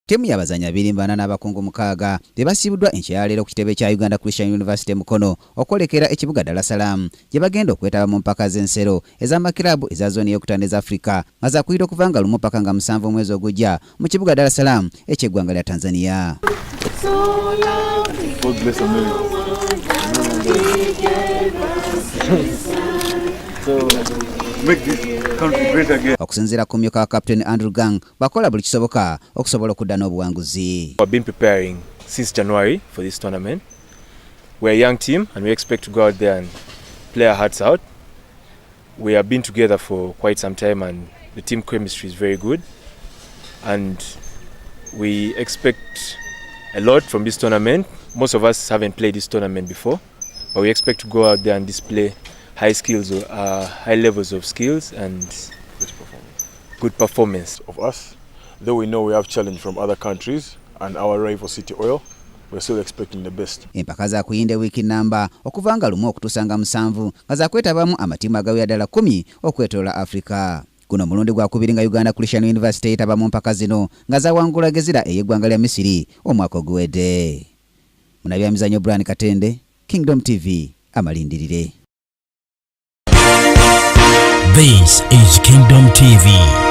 Timu y'abazanya birimbana n'abakungu mukaaga basibuddwa enkyaleero ku kitebe kya Uganda Christian University Mukono okwolekera ekibuga Dar es Salaam gye bagenda okwetaba mu mpaka z'ensero ez'amakirabu eza zooni y'okutanda eza Afrika nga zaakuyita okuva nga 1 mpaka nga 7 omwezi ogujja mu kibuga Dar es Salaam eky'eggwanga lya Tanzania. Make this country great again. Okusinziira ku mmyuka wa Captain Andrew Gang bakola buli kisoboka okusobola okudda n'obuwanguzi. We've been preparing since January for this tournament. We're a young team and we expect to go out there and play our hearts out. We have been together for quite some time and the team chemistry is very good. And we expect a lot from this tournament. Most of us haven't played this tournament before, but we expect to go out there and display high skills, high levels of skills and good performance of us. Though we know we have challenge from other countries and our rival City Oil, we're still expecting the best. Empaka za kuyinde wiki namba okuva nga 1 okutuusa nga 7 nga zakwetabamu amatimu agawerera ddala 10 okwetoola Afrika. Guno mulundi gwa kubiri nga Uganda Christian University etaba mu mpaka zino nga zawangula gezira ey'eggwanga lya Misiri omwaka oguwedde. Munabyamizannyo Brian Katende, Kingdom TV, amalindirire. This is Kingdom TV.